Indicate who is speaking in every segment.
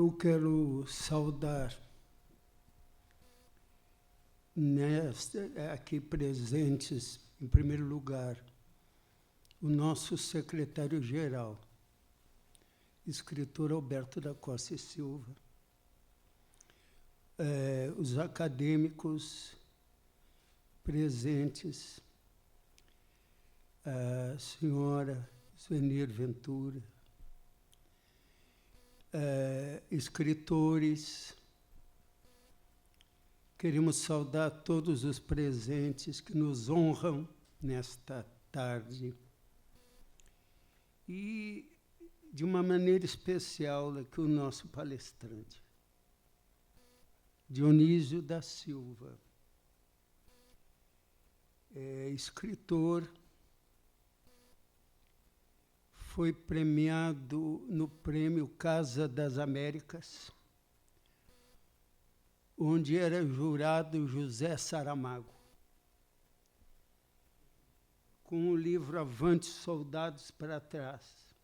Speaker 1: Eu quero saudar aqui presentes, em primeiro lugar, o nosso secretário-geral, escritor Alberto da Costa e Silva, os acadêmicos presentes, a senhora Suenir Ventura, escritores. Queremos saudar todos os presentes que nos honram nesta tarde. E, de uma maneira especial, aqui o nosso palestrante, Dionísio da Silva, escritor, foi premiado no Prêmio Casa das Américas, onde era jurado José Saramago, com o livro Avante, Soldados para Trás.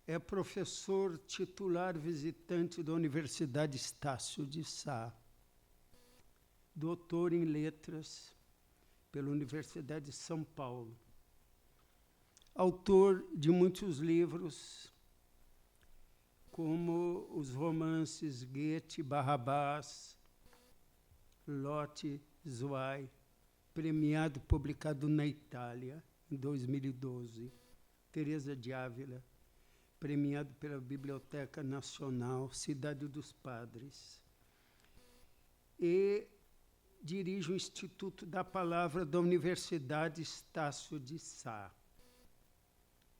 Speaker 1: É professor titular visitante da Universidade Estácio de Sá, doutor em letras pela Universidade de São Paulo, autor de muitos livros, como os romances Goethe, Barrabás, Lotte, Zweig, premiado e publicado na Itália, em 2012. Teresa de Ávila, premiado pela Biblioteca Nacional, Cidade dos Padres. E dirige o Instituto da Palavra da Universidade Estácio de Sá.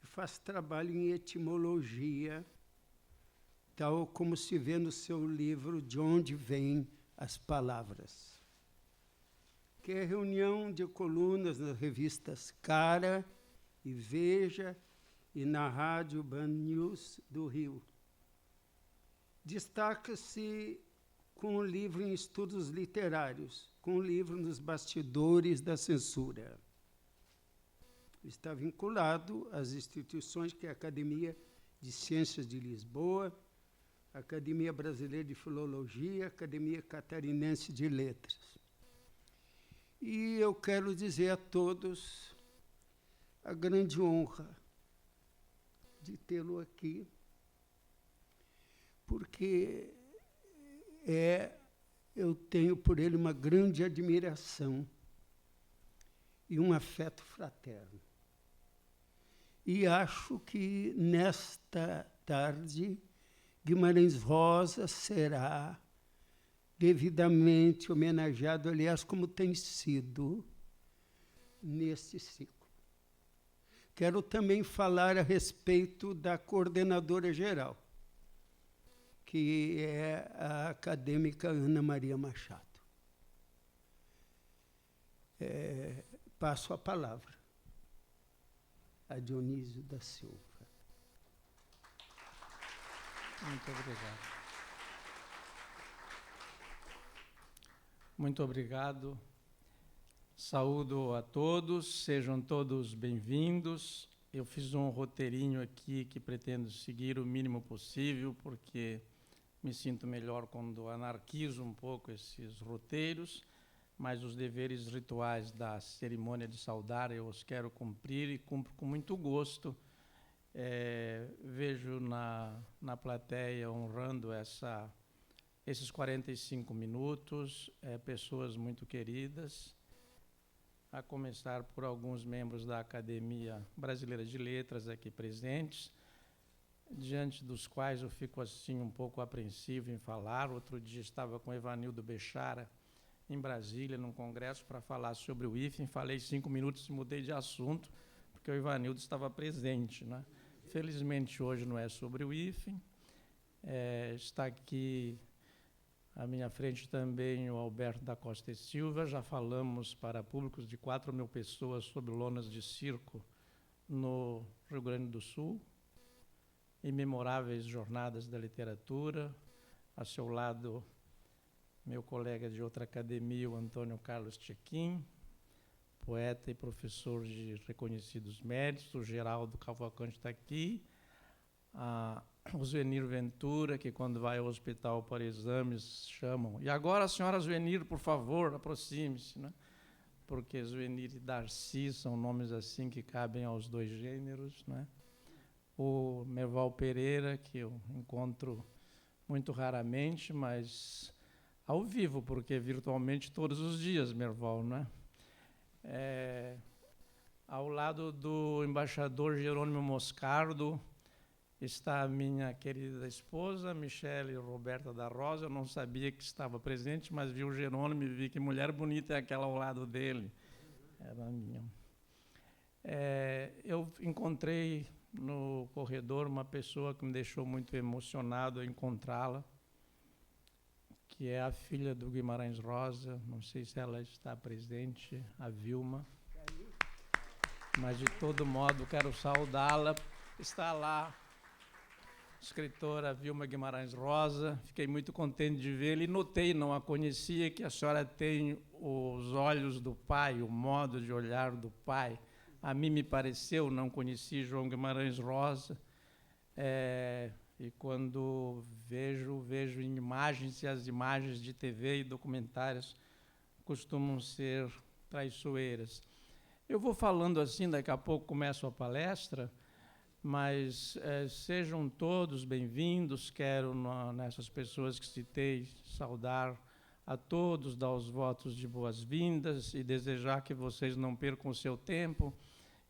Speaker 1: Faz trabalho em etimologia, tal como se vê no seu livro De Onde Vêm as Palavras, que é reunião de colunas nas revistas Cara e Veja e na Rádio Band News do Rio. Destaca-se com o livro em estudos literários, com o livro Nos Bastidores da Censura. Está vinculado às instituições que é a Academia de Ciências de Lisboa, a Academia Brasileira de Filologia, a Academia Catarinense de Letras. E eu quero dizer a todos a grande honra de tê-lo aqui, porque eu tenho por ele uma grande admiração e um afeto fraterno. E acho que, nesta tarde, Guimarães Rosa será devidamente homenageado, aliás, como tem sido neste ciclo. Quero também falar a respeito da coordenadora geral, que é a acadêmica Ana Maria Machado. Passo a palavra a Dionísio da Silva.
Speaker 2: Muito obrigado. Muito obrigado. Saúdo a todos, sejam todos bem-vindos. Eu fiz um roteirinho aqui que pretendo seguir o mínimo possível, porque me sinto melhor quando anarquizo um pouco esses roteiros, mas os deveres rituais da cerimônia de saudar eu os quero cumprir e cumpro com muito gosto. Vejo na plateia honrando esses 45 minutos, pessoas muito queridas, a começar por alguns membros da Academia Brasileira de Letras aqui presentes, diante dos quais eu fico assim um pouco apreensivo em falar. Outro dia estava com Evanildo Bechara em Brasília, num congresso, para falar sobre o IFEM. Falei 5 minutos e mudei de assunto, porque o Evanildo estava presente, né? Felizmente, hoje não é sobre o IFEM. Está aqui à minha frente também o Alberto da Costa e Silva. Já falamos para públicos de 4.000 pessoas sobre lonas de circo no Rio Grande do Sul. Imemoráveis jornadas da literatura. A seu lado, meu colega de outra academia, o Antônio Carlos Tchequim, poeta e professor de reconhecidos méritos. O Geraldo Cavalcante está aqui. A o Zuenir Ventura, que quando vai ao hospital para exames chamam. E agora, a senhora Zuenir, por favor, aproxime-se, né? Porque Zuenir e Darcy são nomes assim que cabem aos dois gêneros, né? O Merval Pereira, que eu encontro muito raramente, mas ao vivo, porque virtualmente todos os dias, Merval, né? Ao lado do embaixador Jerônimo Moscardo está a minha querida esposa, Michele Roberta da Rosa. Eu não sabia que estava presente, mas vi o Jerônimo e vi que mulher bonita é aquela ao lado dele. Era a minha. Eu encontrei no corredor uma pessoa que me deixou muito emocionado a encontrá-la, que é a filha do Guimarães Rosa. Não sei se ela está presente, a Vilma. Mas, de todo modo, quero saudá-la. Está lá, escritora Vilma Guimarães Rosa. Fiquei muito contente de vê-la e notei, não a conhecia, que a senhora tem os olhos do pai, o modo de olhar do pai. A mim me pareceu, não conheci João Guimarães Rosa, e quando vejo em imagens, e as imagens de TV e documentários costumam ser traiçoeiras. Eu vou falando assim, daqui a pouco começo a palestra, mas sejam todos bem-vindos. Quero, nessas pessoas que citei, saudar a todos, dar os votos de boas-vindas e desejar que vocês não percam o seu tempo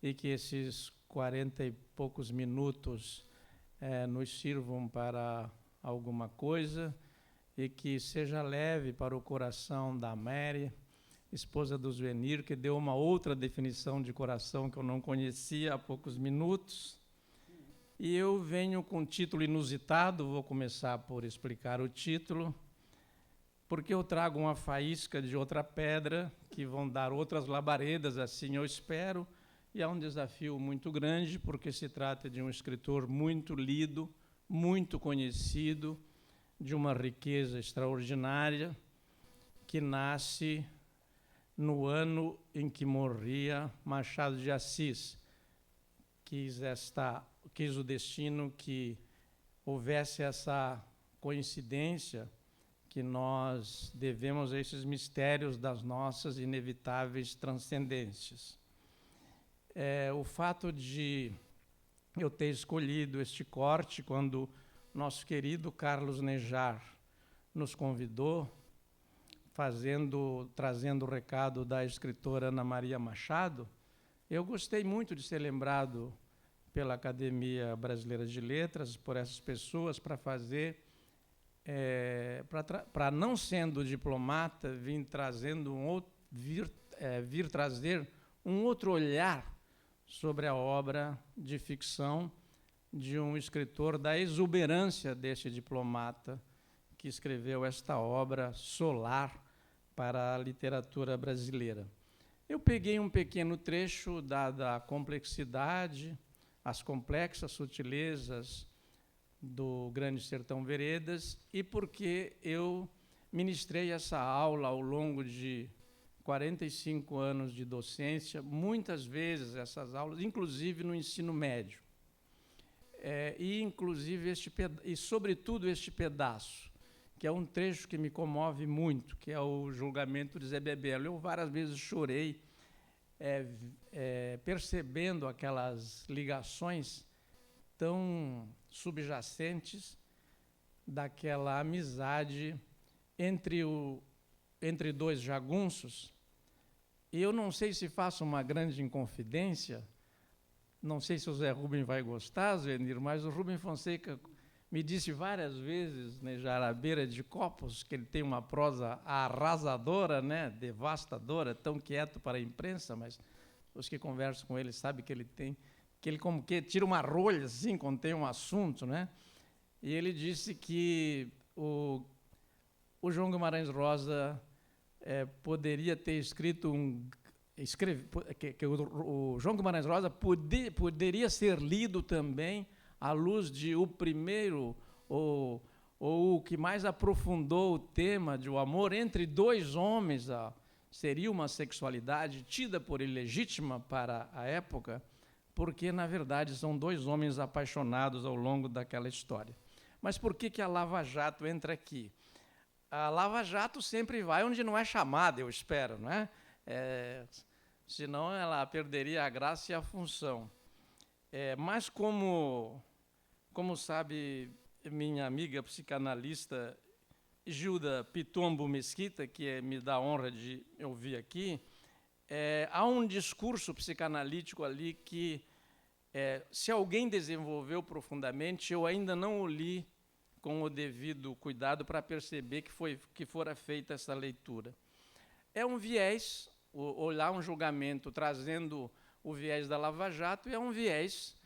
Speaker 2: e que esses 40 e poucos minutos nos sirvam para alguma coisa e que seja leve para o coração da Mary, esposa do Zuenir, que deu uma outra definição de coração que eu não conhecia há poucos minutos. E eu venho com um título inusitado, vou começar por explicar o título, porque eu trago uma faísca de outra pedra, que vão dar outras labaredas, assim eu espero, e é um desafio muito grande, porque se trata de um escritor muito lido, muito conhecido, de uma riqueza extraordinária, que nasce no ano em que morria Machado de Assis. Quis o destino que houvesse essa coincidência, que nós devemos a esses mistérios das nossas inevitáveis transcendências. O fato de eu ter escolhido este corte quando nosso querido Carlos Nejar nos convidou, trazendo o recado da escritora Ana Maria Machado, eu gostei muito de ser lembrado pela Academia Brasileira de Letras, por essas pessoas, para fazer, para não sendo diplomata, vir trazer um outro olhar sobre a obra de ficção de um escritor da exuberância deste diplomata, que escreveu esta obra solar para a literatura brasileira. Eu peguei um pequeno trecho, dada a complexidade, as complexas sutilezas do Grande Sertão Veredas, e porque eu ministrei essa aula ao longo de 45 anos de docência, muitas vezes essas aulas, inclusive no ensino médio, e sobretudo este pedaço, que é um trecho que me comove muito, que é o julgamento de Zé Bebelo. Eu várias vezes chorei, percebendo aquelas ligações tão subjacentes daquela amizade entre dois jagunços. E eu não sei se faço uma grande inconfidência, não sei se o Zé Rubem vai gostar, Zuenir, mas o Rubem Fonseca me disse várias vezes, né, já à beira de copos, que ele tem uma prosa arrasadora, né, devastadora, tão quieto para a imprensa, mas os que conversam com ele sabem que ele tem, que ele como que tira uma rolha assim quando tem um assunto, né? E ele disse que o João Guimarães Rosa poderia ter escrito que o João Guimarães Rosa poderia ser lido também à luz de o primeiro, ou o que mais aprofundou o tema de o amor entre dois homens, seria uma sexualidade tida por ilegítima para a época, porque, na verdade, são dois homens apaixonados ao longo daquela história. Mas por que a Lava Jato entra aqui? A Lava Jato sempre vai onde não é chamada, eu espero, não é? Senão ela perderia a graça e a função. Mas como sabe minha amiga psicanalista Gilda Pitombo Mesquita, que me dá a honra de ouvir aqui, há um discurso psicanalítico ali que, se alguém desenvolveu profundamente, eu ainda não o li com o devido cuidado para perceber que fora feita essa leitura. É um viés, olhar um julgamento trazendo o viés da Lava Jato, é um viés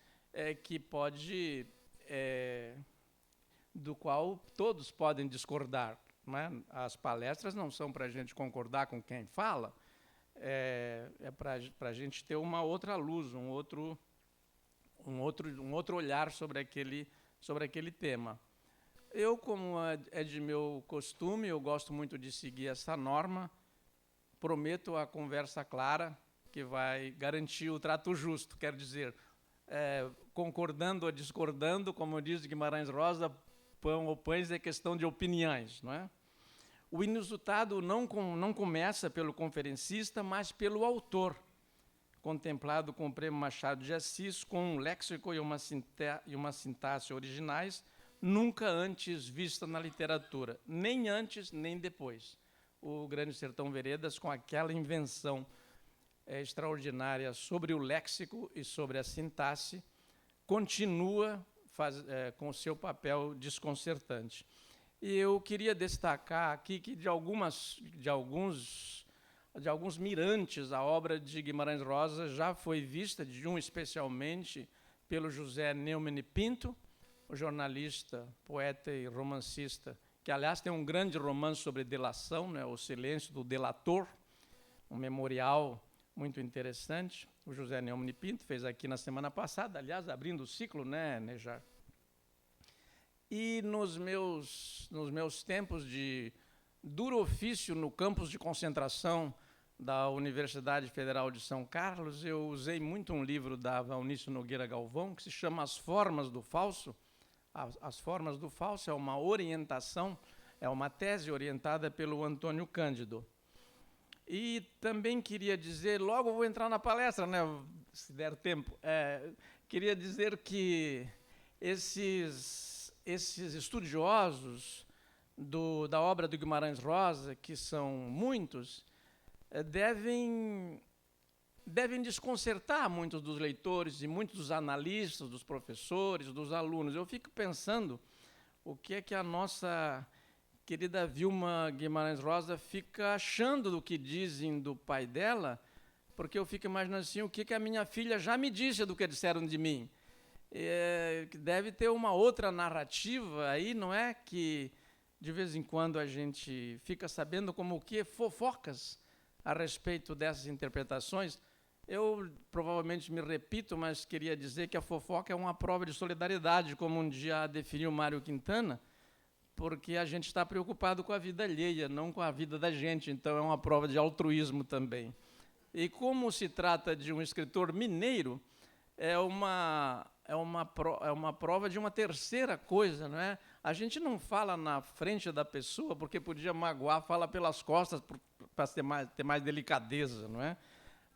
Speaker 2: que pode, do qual todos podem discordar, não é? As palestras não são para a gente concordar com quem fala, para a gente ter uma outra luz, um outro olhar sobre aquele tema. Eu, como é de meu costume, eu gosto muito de seguir essa norma, prometo a conversa clara, que vai garantir o trato justo, quer dizer, concordando ou discordando, como diz Guimarães Rosa, pão ou pães é questão de opiniões, não é? O inusitado não começa pelo conferencista, mas pelo autor, contemplado com o Prêmio Machado de Assis, com um léxico e uma sintaxe originais, nunca antes vista na literatura, nem antes nem depois. O Grande Sertão Veredas, com aquela invenção extraordinária sobre o léxico e sobre a sintaxe, continua com o seu papel desconcertante. E eu queria destacar aqui que de alguns mirantes a obra de Guimarães Rosa já foi vista, de um especialmente, pelo José Neumann e Pinto, o jornalista, poeta e romancista, que, aliás, tem um grande romance sobre delação, né, O Silêncio do Delator, um memorial muito interessante. O José Neumann e Pinto fez aqui na semana passada, aliás, abrindo o ciclo, né, Nejar? E nos meus tempos de duro ofício no campus de concentração da Universidade Federal de São Carlos, eu usei muito um livro da Valnício Nogueira Galvão, que se chama As Formas do Falso. As Formas do Falso é uma orientação, é uma tese orientada pelo Antônio Cândido. E também queria dizer, logo vou entrar na palestra, né, se der tempo, queria dizer que esses estudiosos da obra do Guimarães Rosa, que são muitos, devem desconcertar muitos dos leitores e muitos dos analistas, dos professores, dos alunos. Eu fico pensando o que é que a nossa querida Vilma Guimarães Rosa fica achando do que dizem do pai dela, porque eu fico imaginando assim, o que a minha filha já me disse do que disseram de mim. Deve ter uma outra narrativa aí, não é? Que de vez em quando a gente fica sabendo como o que fofocas a respeito dessas interpretações. Eu provavelmente me repito, mas queria dizer que a fofoca é uma prova de solidariedade, como um dia definiu Mário Quintana, porque a gente está preocupado com a vida alheia, não com a vida da gente, então é uma prova de altruísmo também. E como se trata de um escritor mineiro, é uma prova de uma terceira coisa, não é? A gente não fala na frente da pessoa porque podia magoar, fala pelas costas para ter mais delicadeza, não é?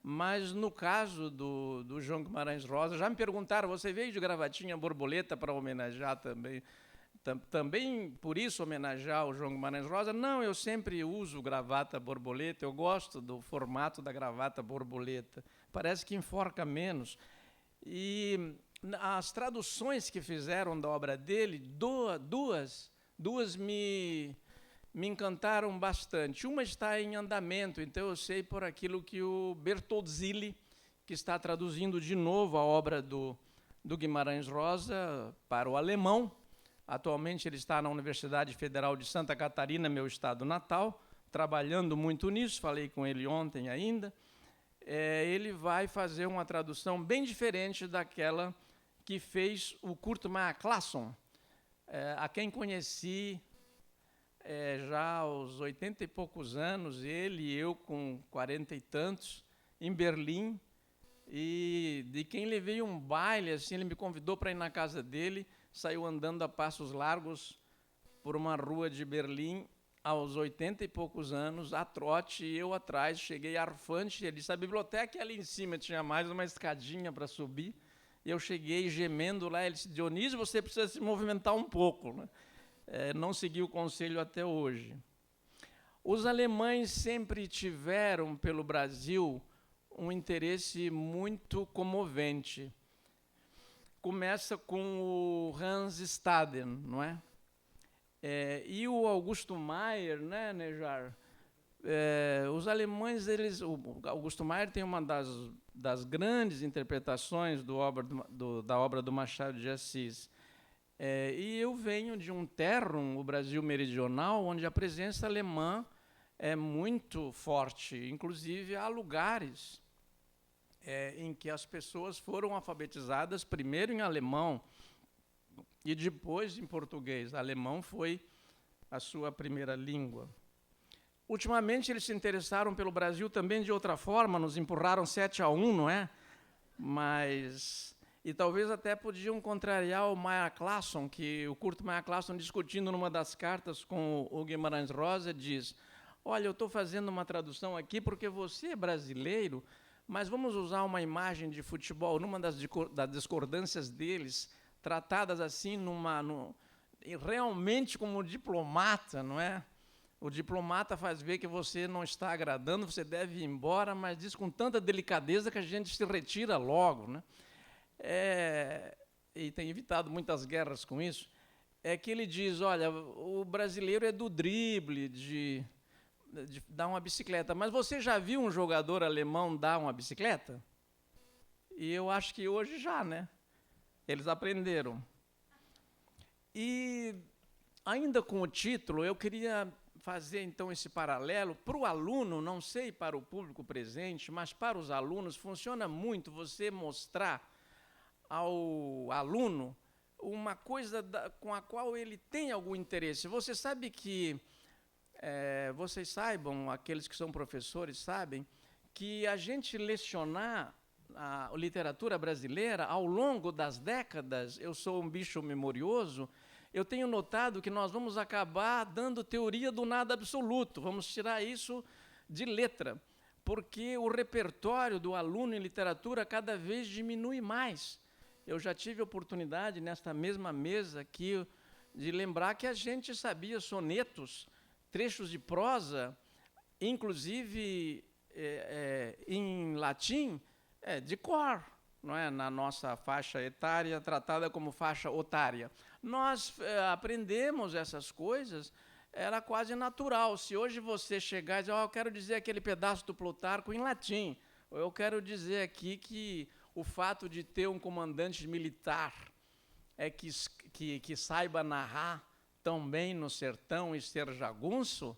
Speaker 2: Mas no caso do João Guimarães Rosa, já me perguntaram, você veio de gravatinha borboleta para homenagear também? Também por isso homenagear o João Guimarães Rosa? Não, eu sempre uso gravata borboleta, eu gosto do formato da gravata borboleta, parece que enforca menos. E as traduções que fizeram da obra dele, duas me encantaram bastante. Uma está em andamento, então eu sei por aquilo que o Bertozzilli, que está traduzindo de novo a obra do Guimarães Rosa para o alemão. Atualmente ele está na Universidade Federal de Santa Catarina, meu estado natal, trabalhando muito nisso, falei com ele ontem ainda. Ele vai fazer uma tradução bem diferente daquela que fez o Kurt Meyer Clason, a quem conheci já aos 80 e poucos anos, ele e eu com 40 e tantos, em Berlim, e de quem levei um baile, assim, ele me convidou para ir na casa dele, saiu andando a passos largos por uma rua de Berlim, aos 80 e poucos anos, a trote, e eu atrás, cheguei arfante, ele disse, a biblioteca é ali em cima, tinha mais uma escadinha para subir, e eu cheguei gemendo lá, ele disse, Dionísio, você precisa se movimentar um pouco, né? Não segui o conselho até hoje. Os alemães sempre tiveram, pelo Brasil, um interesse muito comovente. Começa com o Hans Staden, não é? E o Augusto Maier, né, Nejar? Os alemães, o Augusto Maier tem uma das grandes interpretações da obra do Machado de Assis. E eu venho de um terrum, o Brasil meridional, onde a presença alemã é muito forte. Inclusive, há lugares em que as pessoas foram alfabetizadas primeiro em alemão e depois em português. Alemão foi a sua primeira língua. Ultimamente, eles se interessaram pelo Brasil também de outra forma, nos empurraram 7-1, não é? E talvez até podiam contrariar o Meyer Clason, que o Kurt Meyer Clason, discutindo numa das cartas com o Guimarães Rosa, diz, olha, eu estou fazendo uma tradução aqui porque você é brasileiro, mas vamos usar uma imagem de futebol, numa das discordâncias deles, tratadas assim, realmente como diplomata, não é? O diplomata faz ver que você não está agradando, você deve ir embora, mas diz com tanta delicadeza que a gente se retira logo, né? E tem evitado muitas guerras com isso, que ele diz, olha, o brasileiro é do drible, de dar uma bicicleta, mas você já viu um jogador alemão dar uma bicicleta? E eu acho que hoje já, né? Eles aprenderam. E, ainda com o título, eu queria fazer, então, esse paralelo. Para o aluno, não sei para o público presente, mas para os alunos, funciona muito você mostrar ao aluno uma coisa com a qual ele tem algum interesse. Você sabe que, vocês saibam, aqueles que são professores sabem, que a gente lecionar a literatura brasileira, ao longo das décadas, eu sou um bicho memorioso, eu tenho notado que nós vamos acabar dando teoria do nada absoluto, vamos tirar isso de letra, porque o repertório do aluno em literatura cada vez diminui mais. Eu já tive a oportunidade, nesta mesma mesa aqui, de lembrar que a gente sabia sonetos, trechos de prosa, inclusive em latim, de cor, não é? Na nossa faixa etária, tratada como faixa otária. Nós aprendemos essas coisas, era quase natural. Se hoje você chegar e dizer, eu quero dizer aquele pedaço do Plutarco em latim, ou eu quero dizer aqui que o fato de ter um comandante militar que saiba narrar tão bem no sertão e ser jagunço,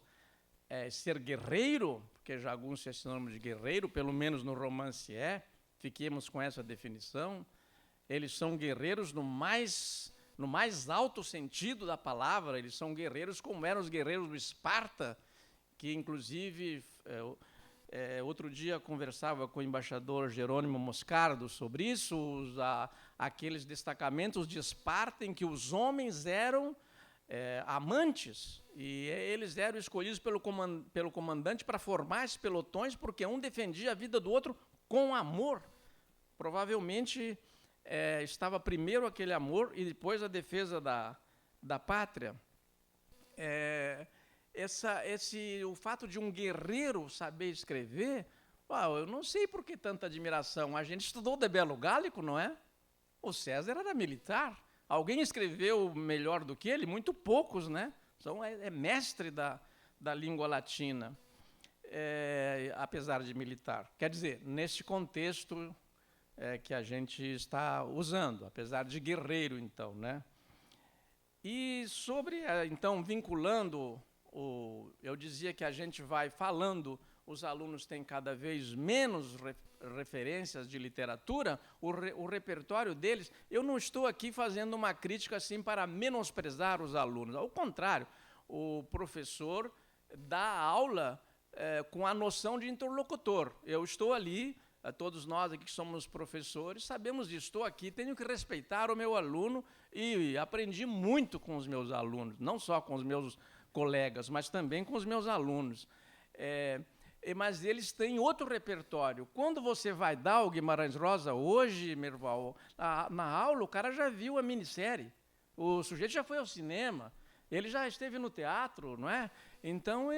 Speaker 2: ser guerreiro, porque jagunço é sinônimo de guerreiro, pelo menos no romance fiquemos com essa definição, eles são guerreiros no mais alto sentido da palavra, eles são guerreiros como eram os guerreiros do Esparta, que inclusive, outro dia conversava com o embaixador Jerônimo Moscardo sobre isso, aqueles destacamentos de Esparta em que os homens eram amantes, e eles eram escolhidos pelo comandante para formar esses pelotões, porque um defendia a vida do outro com amor. Provavelmente estava primeiro aquele amor e depois a defesa da pátria. O fato de um guerreiro saber escrever, eu não sei por que tanta admiração. A gente estudou de Belo Gálico, não é? O César era militar. Alguém escreveu melhor do que ele? Muito poucos, né? Então, é mestre da língua latina, apesar de militar. Quer dizer, neste contexto que a gente está usando, apesar de guerreiro, então, né? E sobre, então, vinculando, eu dizia que a gente vai falando, os alunos têm cada vez menos referências de literatura, o repertório deles, eu não estou aqui fazendo uma crítica assim para menosprezar os alunos, ao contrário, o professor dá aula com a noção de interlocutor. Eu estou ali todos nós aqui que somos professores sabemos disso. Estou aqui, tenho que respeitar o meu aluno e aprendi muito com os meus alunos, não só com os meus colegas, mas também com os meus alunos. Mas eles têm outro repertório. Quando você vai dar o Guimarães Rosa hoje, Merval, na aula o cara já viu a minissérie, o sujeito já foi ao cinema, ele já esteve no teatro, não é? Então,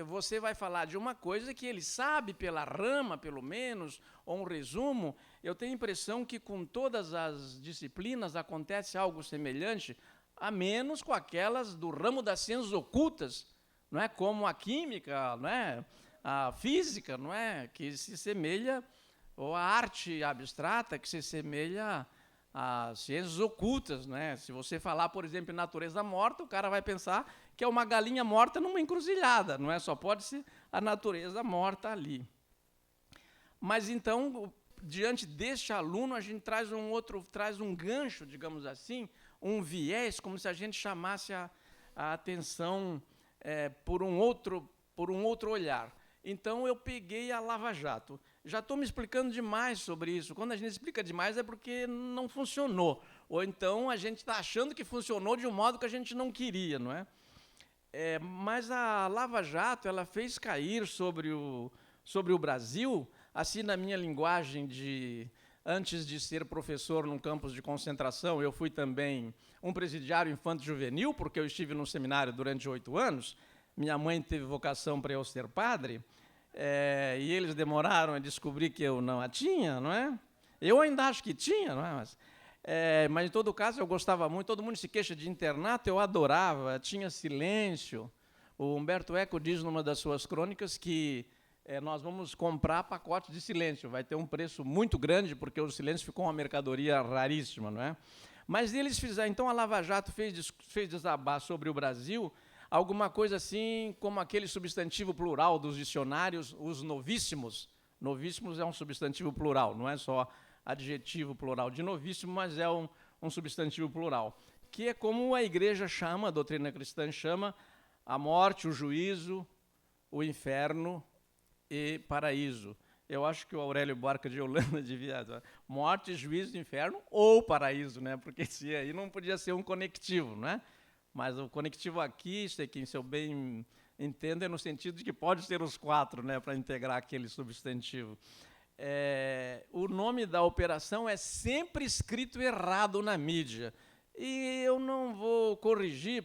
Speaker 2: você vai falar de uma coisa que ele sabe pela rama, pelo menos, ou um resumo. Eu tenho a impressão que com todas as disciplinas acontece algo semelhante, a menos com aquelas do ramo das ciências ocultas, não é? Como a química, não é? A física, não é? Que se semelha, ou a arte abstrata, que se semelha às ciências ocultas, né? Se você falar, por exemplo, em natureza morta, o cara vai pensar que é uma galinha morta numa encruzilhada, não é? Só pode ser a natureza morta ali. Mas, então, diante deste aluno, a gente traz um gancho, digamos assim, um viés, como se a gente chamasse a atenção por um outro olhar. Então, eu peguei a Lava Jato. Já estou me explicando demais sobre isso. Quando a gente explica demais é porque não funcionou. Ou então a gente está achando que funcionou de um modo que a gente não queria, não é? Mas a Lava Jato ela fez cair sobre o Brasil, assim, na minha linguagem antes de ser professor num campus de concentração, eu fui também um presidiário infanto-juvenil, porque eu estive num seminário durante 8 anos. Minha mãe teve vocação para eu ser padre, e eles demoraram a descobrir que eu não a tinha, não é? Eu ainda acho que tinha, não é? Mas, em todo caso, eu gostava muito. Todo mundo se queixa de internato, eu adorava, tinha silêncio. O Humberto Eco diz numa das suas crônicas que nós vamos comprar pacotes de silêncio, vai ter um preço muito grande, porque o silêncio ficou uma mercadoria raríssima, não é? Mas eles fizeram, então a Lava Jato fez desabar sobre o Brasil alguma coisa assim como aquele substantivo plural dos dicionários, os novíssimos. Novíssimos é um substantivo plural, não é só adjetivo plural de novíssimo, mas é um substantivo plural, que é como a Igreja chama, a doutrina cristã chama, a morte, o juízo, o inferno e paraíso. Eu acho que o Aurélio Barca de Holanda devia morte, juízo, inferno ou paraíso, né? Porque se aí não podia ser um conectivo, né? Mas o conectivo aqui, se eu bem entendo, é no sentido de que pode ser os 4, né, para integrar aquele substantivo. O nome da operação é sempre escrito errado na mídia. E eu não vou corrigir,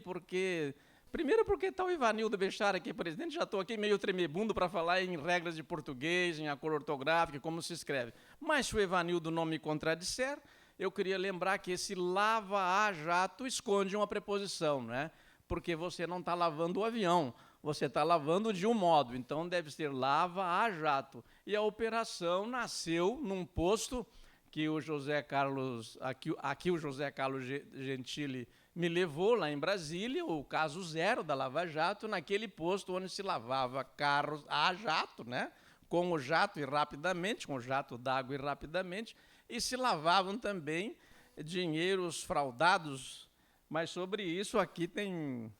Speaker 2: primeiro porque está o Ivanildo Bechara aqui, presidente, já estou aqui meio tremebundo para falar em regras de português, em acordo ortográfico, como se escreve. Mas se o Ivanildo não me contradisser, eu queria lembrar que esse lava a jato esconde uma preposição, né? Porque você não está lavando o avião, você está lavando de um modo, então deve ser lava a jato. E a operação nasceu num posto que o José Carlos, aqui o José Carlos Gentili me levou lá em Brasília, o caso 0 da Lava Jato, naquele posto onde se lavava carros a jato, né? Com o jato e rapidamente, com o jato d'água e rapidamente, e se lavavam também dinheiros fraudados, mas sobre isso aqui tem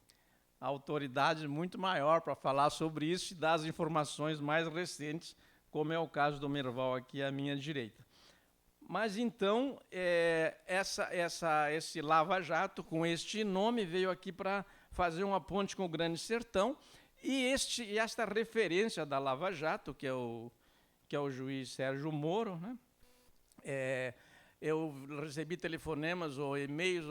Speaker 2: autoridade muito maior para falar sobre isso e dar as informações mais recentes, como é o caso do Merval aqui à minha direita. Mas, então, esse Lava Jato, com este nome, veio aqui para fazer uma ponte com o Grande Sertão, e esta referência da Lava Jato, que é o juiz Sérgio Moro, né? Eu recebi telefonemas ou e-mails,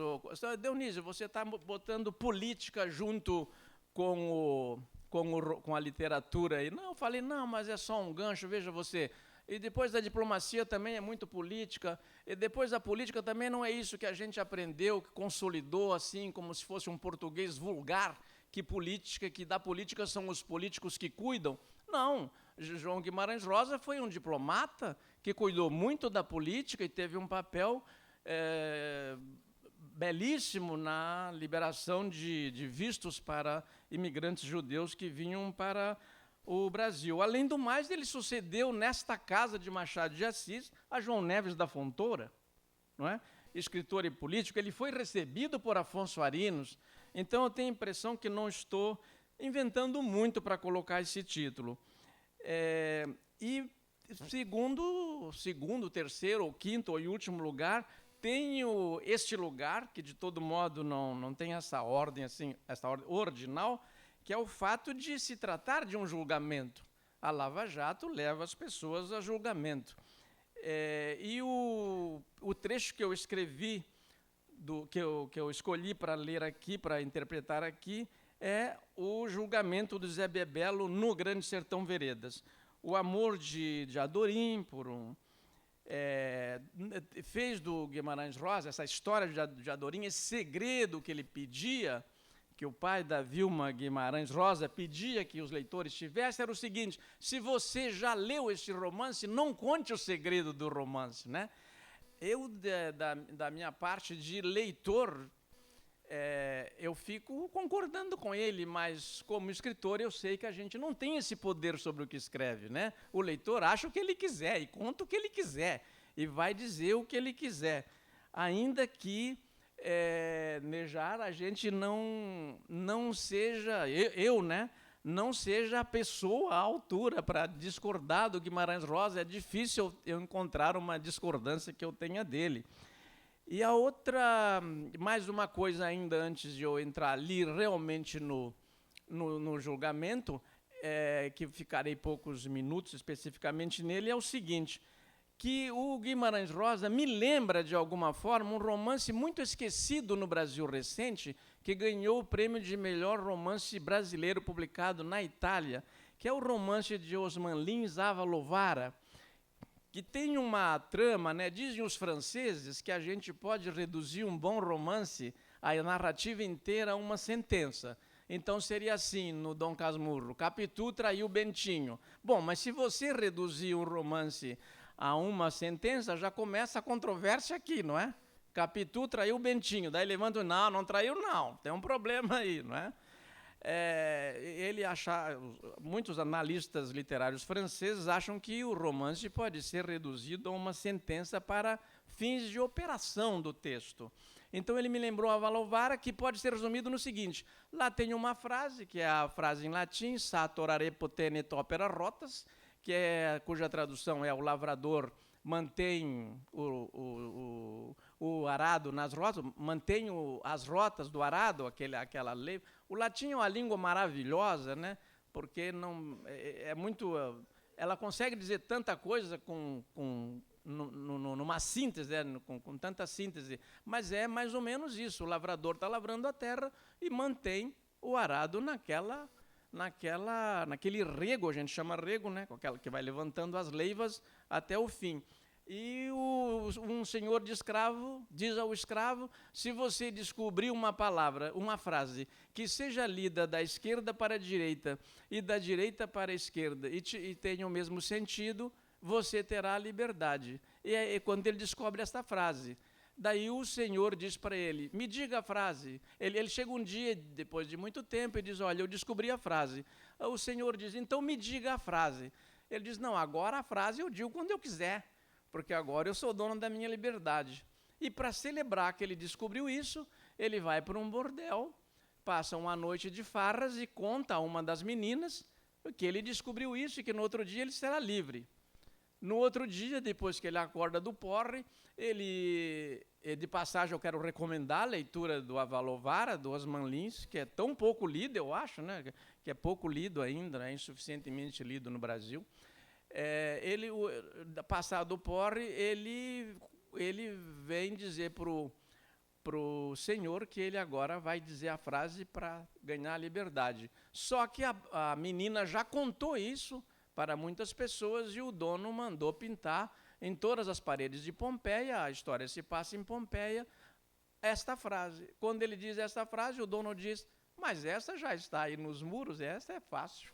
Speaker 2: Dionísio, você está botando política junto com a literatura aí. Não, eu falei, não, mas é só um gancho, veja você. E depois da diplomacia também é muito política, e depois da política também não é isso que a gente aprendeu, que consolidou assim, como se fosse um português vulgar, que da política são os políticos que cuidam. Não, João Guimarães Rosa foi um diplomata que cuidou muito da política e teve um papel belíssimo na liberação de vistos para imigrantes judeus que vinham para o Brasil. Além do mais, ele sucedeu nesta casa de Machado de Assis a João Neves da Fontoura, não é? Escritor e político. Ele foi recebido por Afonso Arinos. Então, eu tenho a impressão que não estou inventando muito para colocar esse título. E segundo, terceiro, ou quinto, ou em último lugar, tenho este lugar, que de todo modo não tem essa ordem, assim, essa ordem ordinal, que é o fato de se tratar de um julgamento. A Lava Jato leva as pessoas a julgamento. E o trecho que eu escrevi, que eu escolhi para ler aqui, para interpretar aqui, é o julgamento do Zé Bebelo no Grande Sertão Veredas. O amor de Adorim fez do Guimarães Rosa, essa história de Adorim, esse segredo que ele pedia, que o pai da Vilma Guimarães Rosa pedia que os leitores tivessem, era o seguinte: se você já leu este romance, não conte o segredo do romance, né? Eu, da minha parte de leitor, eu fico concordando com ele, mas como escritor eu sei que a gente não tem esse poder sobre o que escreve, né? O leitor acha o que ele quiser e conta o que ele quiser e vai dizer o que ele quiser, ainda que Nejar, a gente não seja, né? Não seja a pessoa à altura para discordar do Guimarães Rosa. É difícil eu encontrar uma discordância que eu tenha dele. E a outra, mais uma coisa ainda antes de eu entrar ali realmente no julgamento, que ficarei poucos minutos especificamente nele, é o seguinte, que o Guimarães Rosa me lembra, de alguma forma, um romance muito esquecido no Brasil recente, que ganhou o prêmio de melhor romance brasileiro publicado na Itália, que é o romance de Osman Lins Avalovara, que tem uma trama, né? Dizem os franceses que a gente pode reduzir um bom romance, a narrativa inteira, a uma sentença. Então seria assim, no Dom Casmurro: Capitu traiu Bentinho. Bom, mas se você reduzir um romance a uma sentença, já começa a controvérsia aqui, não é? Capitu traiu Bentinho, daí levanta, não traiu não, tem um problema aí, não é? Muitos analistas literários franceses acham que o romance pode ser reduzido a uma sentença para fins de operação do texto. Então ele me lembrou a Avalovara, que pode ser resumido no seguinte: lá tem uma frase, que é a frase em latim, satorare potenet opera rotas, cuja tradução é: o lavrador mantém o arado nas rotas, mantém as rotas do arado, aquela lei. O latim é uma língua maravilhosa, né? Porque ela consegue dizer tanta coisa numa síntese, com tanta síntese, mas é mais ou menos isso. O lavrador está lavrando a terra e mantém o arado naquele rego, a gente chama rego, né? Que vai levantando as leivas até o fim. E um senhor de escravo diz ao escravo: se você descobrir uma palavra, uma frase, que seja lida da esquerda para a direita e da direita para a esquerda e tenha o mesmo sentido, você terá liberdade. E quando ele descobre esta frase, daí o senhor diz para ele: me diga a frase. Ele chega um dia, depois de muito tempo, e diz: olha, eu descobri a frase. O senhor diz: então me diga a frase. Ele diz: não, agora a frase eu digo quando eu quiser, porque agora eu sou dono da minha liberdade. E para celebrar que ele descobriu isso, ele vai para um bordel, passa uma noite de farras e conta a uma das meninas que ele descobriu isso e que no outro dia ele será livre. No outro dia, depois que ele acorda do porre, de passagem eu quero recomendar a leitura do Avalovara, do Osman Lins, que é tão pouco lido, eu acho, né? Que é pouco lido ainda, é insuficientemente lido no Brasil. Passado o porre, ele vem dizer para o senhor que ele agora vai dizer a frase para ganhar a liberdade. Só que a menina já contou isso para muitas pessoas e o dono mandou pintar em todas as paredes de Pompeia, a história se passa em Pompeia, esta frase. Quando ele diz esta frase, o dono diz: mas essa já está aí nos muros, essa é fácil.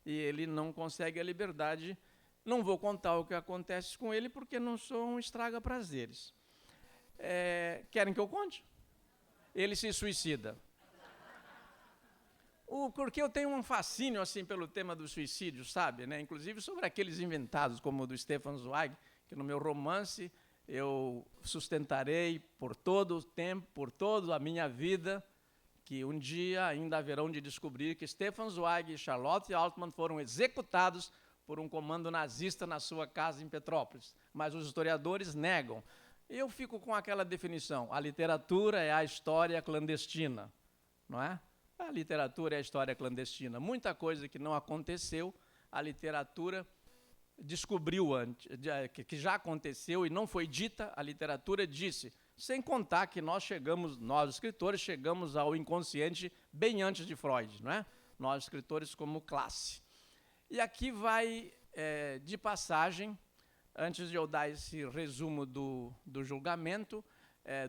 Speaker 2: E ele não consegue a liberdade. Não vou contar o que acontece com ele, porque não sou um estraga-prazeres. Querem que eu conte? Ele se suicida. Porque eu tenho um fascínio assim, pelo tema do suicídio, sabe? Né? Inclusive sobre aqueles inventados, como o do Stefan Zweig, que no meu romance eu sustentarei por todo o tempo, por toda a minha vida, que um dia ainda haverão de descobrir que Stefan Zweig e Charlotte Altman foram executados por um comando nazista na sua casa em Petrópolis, mas os historiadores negam. Eu fico com aquela definição: a literatura é a história clandestina, não é? A literatura é a história clandestina. Muita coisa que não aconteceu, a literatura descobriu antes, que já aconteceu e não foi dita, a literatura disse, sem contar que nós escritores, chegamos ao inconsciente bem antes de Freud, não é? Nós, escritores, como classe. E aqui vai, de passagem, antes de eu dar esse resumo do julgamento,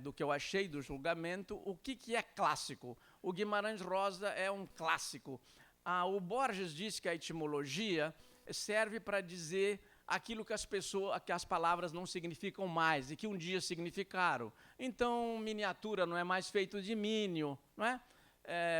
Speaker 2: do que eu achei do julgamento, o que é clássico? O Guimarães Rosa é um clássico. O Borges disse que a etimologia serve para dizer aquilo que as palavras não significam mais e que um dia significaram. Então, miniatura não é mais feito de mínio, não é?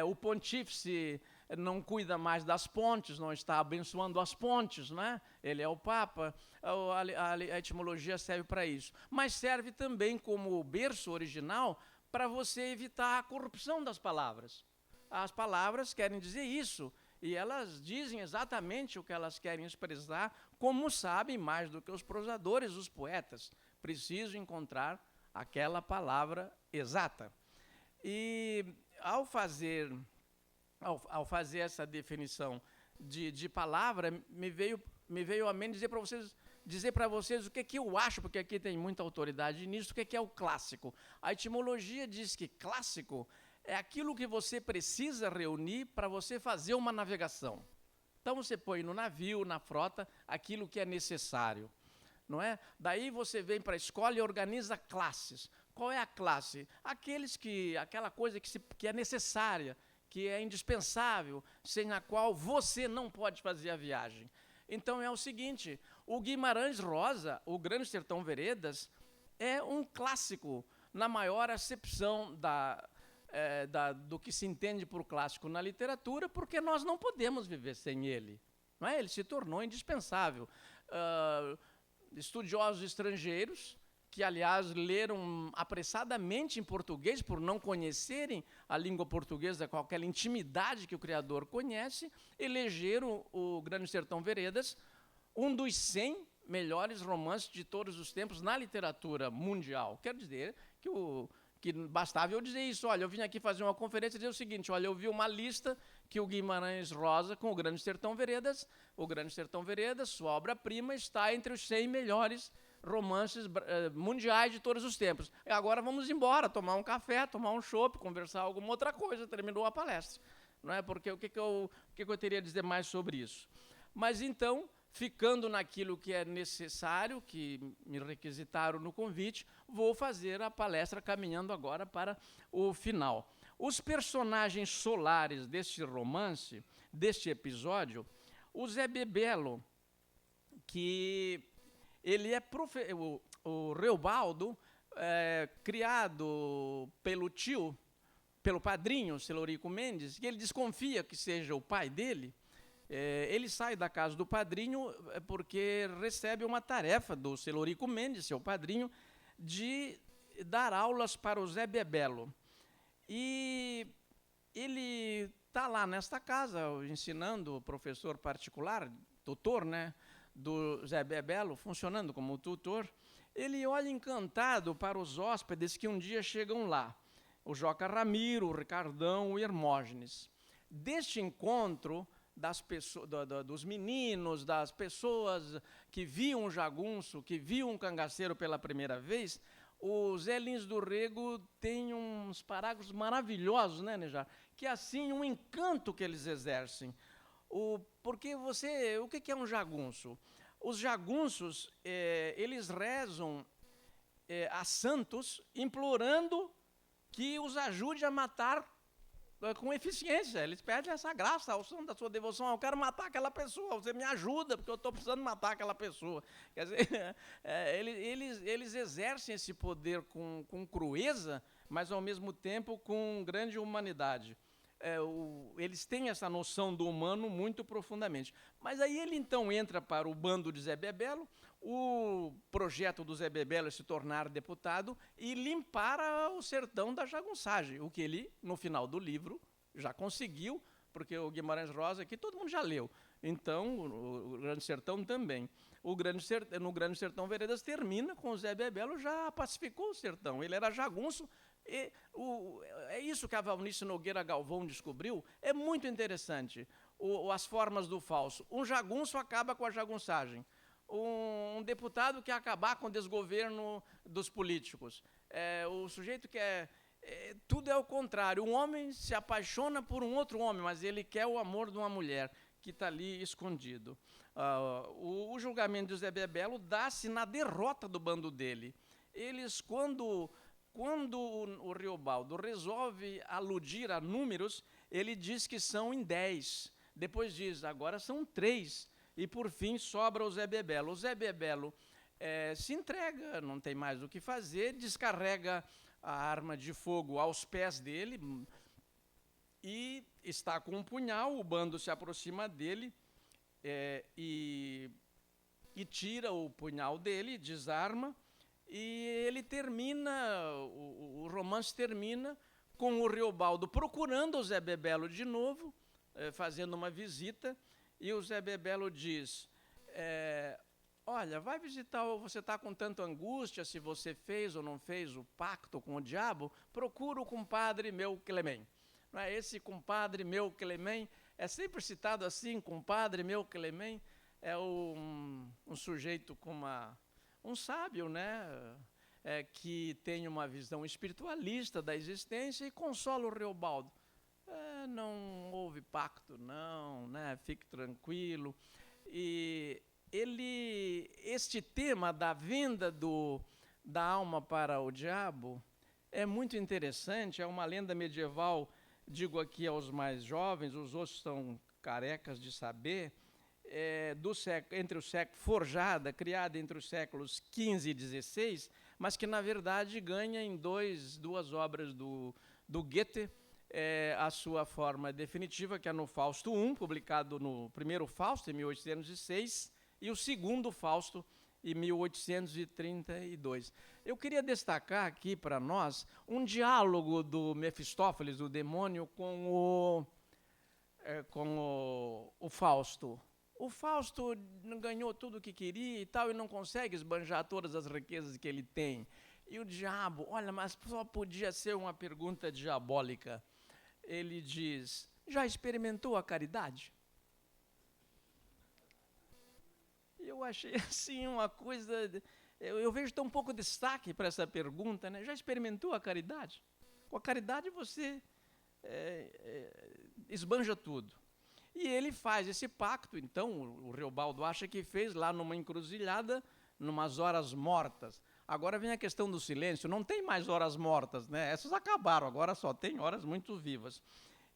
Speaker 2: O pontífice não cuida mais das pontes, não está abençoando as pontes, não é? Ele é o Papa. A etimologia serve para isso. Mas serve também como berço original para você evitar a corrupção das palavras. As palavras querem dizer isso, e elas dizem exatamente o que elas querem expressar, como sabem mais do que os prosadores, os poetas. Preciso encontrar aquela palavra exata. E ao fazer essa definição de palavra, me veio à mente dizer para vocês o que eu acho, porque aqui tem muita autoridade nisso, o que é o clássico. A etimologia diz que clássico é aquilo que você precisa reunir para você fazer uma navegação. Então, você põe no navio, na frota, aquilo que é necessário, não é? Daí você vem para a escola e organiza classes. Qual é a classe? Aquela coisa que é necessária, que é indispensável, sem a qual você não pode fazer a viagem. Então, é o seguinte, o Guimarães Rosa, o Grande Sertão Veredas, é um clássico, na maior acepção do que se entende por clássico na literatura, porque nós não podemos viver sem ele. Não é? Ele se tornou indispensável. Estudiosos estrangeiros, que, aliás, leram apressadamente em português, por não conhecerem a língua portuguesa com aquela intimidade que o criador conhece, elegeram o Grande Sertão Veredas um dos 100 melhores romances de todos os tempos na literatura mundial. Quero dizer que bastava eu dizer isso. Olha, eu vim aqui fazer uma conferência e dizer o seguinte, olha, eu vi uma lista que o Guimarães Rosa, com o Grande Sertão Veredas, sua obra-prima, está entre os 100 melhores romances mundiais de todos os tempos. E agora vamos embora, tomar um café, tomar um chopp, conversar alguma outra coisa, terminou a palestra. Não é? Porque o que eu teria a dizer mais sobre isso? Mas então, ficando naquilo que é necessário, que me requisitaram no convite, vou fazer a palestra caminhando agora para o final. Os personagens solares deste romance, deste episódio, o Zé Bebelo, que ele é o Reobaldo, criado pelo padrinho, Celorico Mendes, que ele desconfia que seja o pai dele. Ele sai da casa do padrinho porque recebe uma tarefa do Celorico Mendes, seu padrinho, de dar aulas para o Zé Bebelo. E ele está lá nesta casa, ensinando o professor particular, tutor, né, do Zé Bebelo, funcionando como tutor. Ele olha encantado para os hóspedes que um dia chegam lá, o Joca Ramiro, o Ricardão, o Hermógenes. Deste encontro dos meninos, das pessoas que viam o jagunço, que viam o cangaceiro pela primeira vez, o Zé Lins do Rego tem uns parágrafos maravilhosos, né, Nejar? Que é assim um encanto que eles exercem. Porque o que é um jagunço? Os jagunços, eles rezam a santos, implorando que os ajude a matar com eficiência. Eles pedem essa graça ao santo da sua devoção. Eu quero matar aquela pessoa, você me ajuda, porque eu estou precisando matar aquela pessoa. Quer dizer, eles exercem esse poder com crueza, mas, ao mesmo tempo, com grande humanidade. Eles têm essa noção do humano muito profundamente. Mas aí ele, então, entra para o bando de Zé Bebelo. O projeto do Zé Bebelo é se tornar deputado e limpar o sertão da jagunçagem, o que ele, no final do livro, já conseguiu, porque o Guimarães Rosa, que todo mundo já leu, Então, o Grande Sertão também. No Grande Sertão Veredas termina com o Zé Bebelo já pacificou o sertão. Ele era jagunço. É isso que a Valnice Nogueira Galvão descobriu. É muito interessante. As formas do falso. Um jagunço acaba com a jagunçagem. Um deputado quer acabar com o desgoverno dos políticos. O sujeito quer... tudo é o contrário. Um homem se apaixona por um outro homem, mas ele quer o amor de uma mulher que está ali escondido. O julgamento de Zé Bebelo dá-se na derrota do bando dele. Eles, quando o Riobaldo resolve aludir a números, ele diz que são em 10. Depois diz, agora são 3. E, por fim, sobra o Zé Bebelo. O Zé Bebelo se entrega, não tem mais o que fazer, descarrega a arma de fogo aos pés dele e está com um punhal, o bando se aproxima dele e tira o punhal dele, desarma, e ele termina, o romance termina com o Riobaldo procurando o Zé Bebelo de novo, fazendo uma visita, e o Zé Bebelo diz, olha, vai visitar, você está com tanta angústia se você fez ou não fez o pacto com o diabo, procura o compadre meu Clemém. Não é? Esse compadre meu Clemém é sempre citado assim, compadre meu Clemém, é um sujeito com um sábio, né? Que tem uma visão espiritualista da existência e consola o Riobaldo. Não houve pacto, não, né? Fique tranquilo. E este tema da venda da alma para o diabo é muito interessante, é uma lenda medieval, digo aqui aos mais jovens, os outros estão carecas de saber, forjada, criada entre os séculos XV e XVI, mas que, na verdade, ganha em duas obras do Goethe, a sua forma definitiva, que é no Fausto I, publicado no primeiro Fausto, em 1806, e o segundo Fausto, em 1832. Eu queria destacar aqui para nós um diálogo do Mefistófeles, o demônio, com o Fausto. O Fausto ganhou tudo o que queria e tal, e não consegue esbanjar todas as riquezas que ele tem. E o diabo, olha, mas só podia ser uma pergunta diabólica. Ele diz, já experimentou a caridade? Eu achei assim uma coisa... Eu vejo tão pouco destaque para essa pergunta, né? Já experimentou a caridade? Com a caridade você esbanja tudo. E ele faz esse pacto, então, o Riobaldo acha que fez lá numa encruzilhada, numas horas mortas. Agora vem a questão do silêncio, não tem mais horas mortas, né? Essas acabaram, agora só tem horas muito vivas.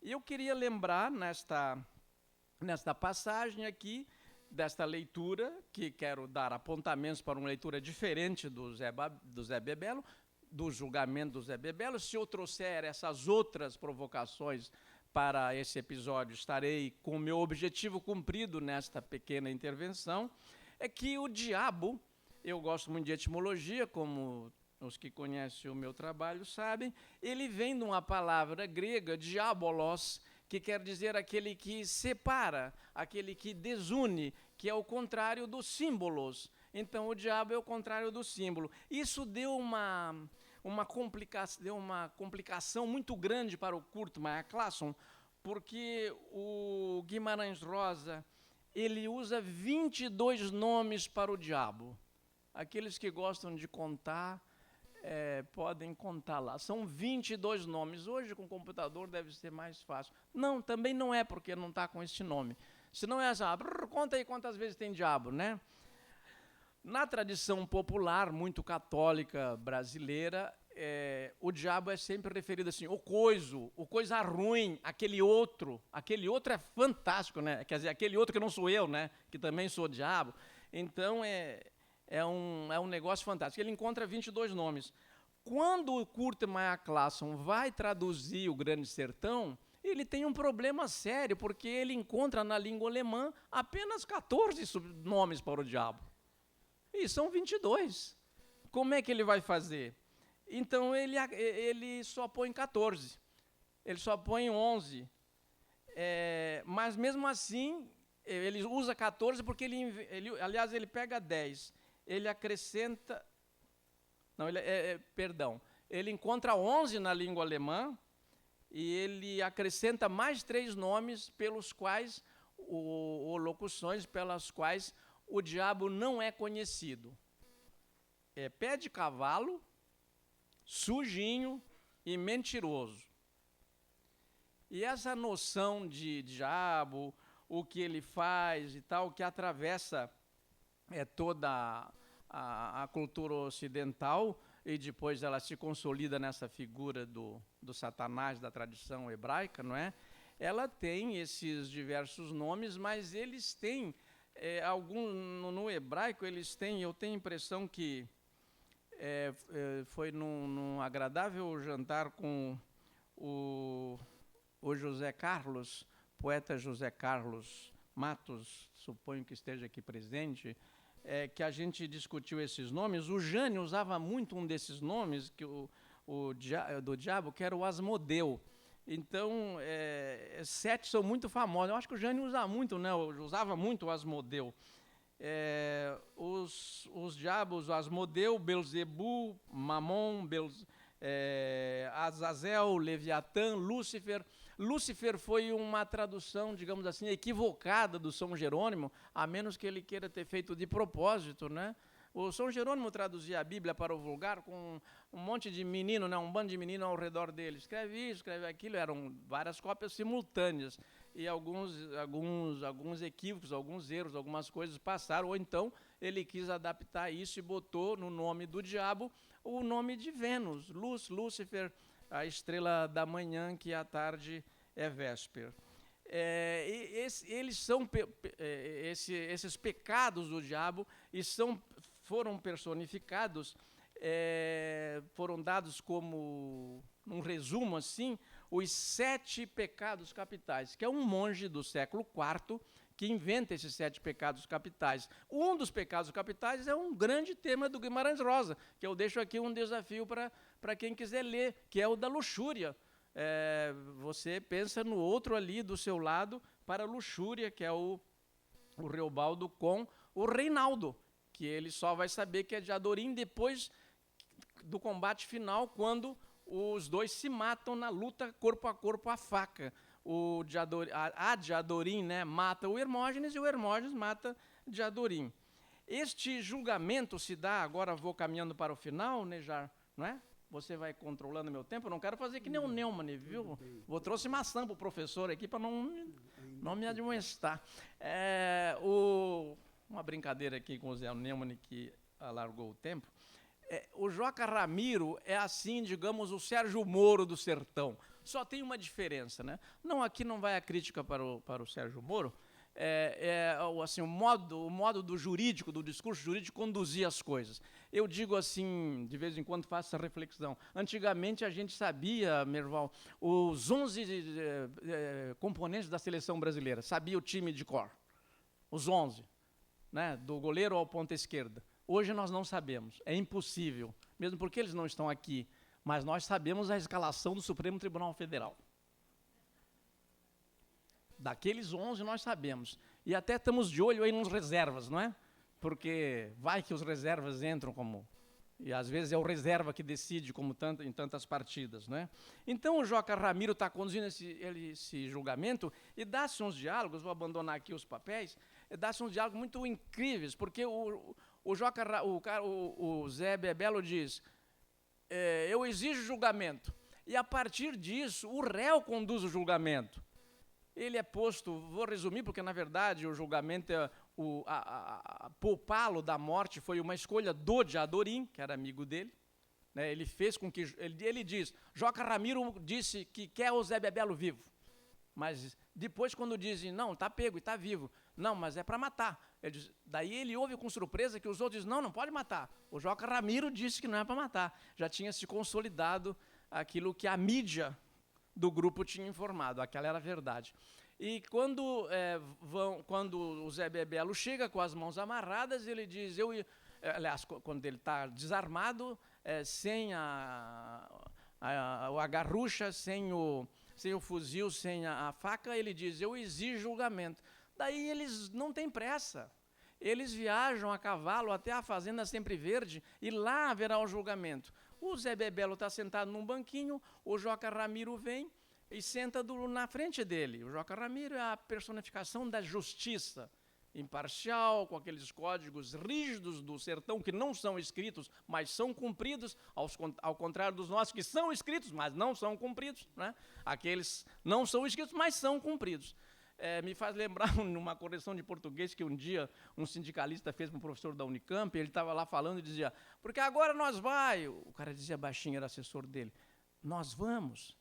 Speaker 2: E eu queria lembrar, nesta passagem aqui, desta leitura, que quero dar apontamentos para uma leitura diferente do Zé Bebelo, do julgamento do Zé Bebelo. Se eu trouxer essas outras provocações para esse episódio, estarei com o meu objetivo cumprido nesta pequena intervenção, é que o diabo, eu gosto muito de etimologia, como os que conhecem o meu trabalho sabem, ele vem de uma palavra grega, diabolos, que quer dizer aquele que separa, aquele que desune, que é o contrário dos símbolos. Então, o diabo é o contrário do símbolo. Isso deu uma complicação muito grande para o Kurt Meyer Clason, porque o Guimarães Rosa, ele usa 22 nomes para o diabo. Aqueles que gostam de contar, podem contar lá. São 22 nomes. Hoje, com o computador, deve ser mais fácil. Não, também não é, porque não está com este nome. Se não é assim, conta aí quantas vezes tem diabo, né? Na tradição popular, muito católica brasileira, o diabo é sempre referido assim, o coisa ruim, aquele outro é fantástico, né? Quer dizer, aquele outro que não sou eu, né? Que também sou o diabo. Então, é um negócio fantástico. Ele encontra 22 nomes. Quando o Kurt Meyer Clason vai traduzir o Grande Sertão, ele tem um problema sério, porque ele encontra na língua alemã apenas 14 nomes para o diabo. E são 22. Como é que ele vai fazer? Então, ele só põe 14. Ele só põe 11. Mas, mesmo assim, ele usa 14 porque aliás, ele pega 10, ele acrescenta, não, perdão, ele encontra 11 na língua alemã e ele acrescenta mais 3 nomes pelos quais, ou locuções pelas quais o diabo não é conhecido. É pé de cavalo, sujinho e mentiroso. E essa noção de diabo, o que ele faz e tal, que atravessa toda a cultura ocidental, e depois ela se consolida nessa figura do Satanás da tradição hebraica, não é? Ela tem esses diversos nomes, mas eles têm, no hebraico, eles têm, eu tenho a impressão que foi num agradável jantar com o José Carlos, poeta José Carlos Matos, suponho que esteja aqui presente, que a gente discutiu esses nomes. O Jânio usava muito um desses nomes do diabo, que era o Asmodeu. Então, 7 são muito famosos. Eu acho que o Jânio usava muito o Asmodeu. Os diabos, o Asmodeu, Belzebu, Mamon, Azazel, Leviatã, Lúcifer. Lúcifer foi uma tradução, digamos assim, equivocada do São Jerônimo, a menos que ele queira ter feito de propósito, né? O São Jerônimo traduzia a Bíblia para o vulgar com um monte de menino, né? Um bando de menino ao redor dele. Escreve isso, escreve aquilo, eram várias cópias simultâneas. E alguns equívocos, alguns erros, algumas coisas passaram, ou então ele quis adaptar isso e botou no nome do diabo o nome de Vênus, Lúcifer, a estrela da manhã, que à tarde é véspera. Eles são esses pecados do diabo e foram personificados, foram dados como, num resumo assim, os 7 pecados capitais, que é um monge do século IV que inventa esses 7 pecados capitais. Um dos pecados capitais é um grande tema do Guimarães Rosa, que eu deixo aqui um desafio para quem quiser ler, que é o da luxúria. Você pensa no outro ali do seu lado para a luxúria, que é o Reobaldo com o Reinaldo, que ele só vai saber que é de Adorim depois do combate final, quando os dois se matam na luta corpo a corpo à faca. A de Adorim, né, mata o Hermógenes e o Hermógenes mata Diadorim. Este julgamento se dá, agora vou caminhando para o final, Nejar, não é? Você vai controlando meu tempo, eu não quero fazer que nem o Neumann, viu? Vou trouxe maçã para o professor aqui para não me admoestar. Uma brincadeira aqui com o Zé Neumann, que alargou o tempo. O Joca Ramiro é assim, digamos, o Sérgio Moro do sertão. Só tem uma diferença, né? Não, aqui não vai a crítica para o Sérgio Moro. Assim, o modo do jurídico, do discurso jurídico, conduzir as coisas. Eu digo assim, de vez em quando faço essa reflexão. Antigamente a gente sabia, Merval, os 11 componentes da seleção brasileira, sabia o time de cor, os 11, né? Do goleiro ao ponta esquerda. Hoje nós não sabemos, é impossível, mesmo porque eles não estão aqui, mas nós sabemos a escalação do Supremo Tribunal Federal. Daqueles 11 nós sabemos, e até estamos de olho aí nos reservas, não é? Porque vai que os reservas entram como... E às vezes é o reserva que decide, como em tantas partidas, né? Então o Joca Ramiro está conduzindo esse julgamento e dá-se uns diálogos, vou abandonar aqui os papéis, dá-se uns diálogos muito incríveis, porque o Zé Bebelo diz, eu exijo julgamento, e a partir disso o réu conduz o julgamento. Ele é posto, vou resumir, porque na verdade o julgamento, poupá-lo da morte foi uma escolha do Diadorim, que era amigo dele, né? Ele fez com que, ele diz, Joca Ramiro disse que quer o Zé Bebelo vivo, mas depois quando dizem, não, está pego e está vivo, não, mas é para matar. Daí ele ouve com surpresa que os outros dizem, não pode matar. O Joca Ramiro disse que não é para matar. Já tinha se consolidado aquilo que a mídia do grupo tinha informado, aquela era a verdade. E quando o Zé Bebelo chega com as mãos amarradas, ele diz, aliás, quando ele está desarmado, sem a garrucha, sem o fuzil, sem a faca, ele diz, eu exijo julgamento. Daí eles não têm pressa. Eles viajam a cavalo até a fazenda Sempre Verde e lá haverá o julgamento. O Zé Bebelo está sentado num banquinho, o Joca Ramiro vem e senta na frente dele. O Joca Ramiro é a personificação da justiça, imparcial, com aqueles códigos rígidos do sertão que não são escritos, mas são cumpridos, ao contrário dos nossos que são escritos, mas não são cumpridos, né? Aqueles não são escritos, mas são cumpridos. Me faz lembrar numa correção de português que um dia um sindicalista fez para um professor da Unicamp, ele estava lá falando e dizia, porque agora nós vai, o cara dizia baixinho, era assessor dele, nós vamos,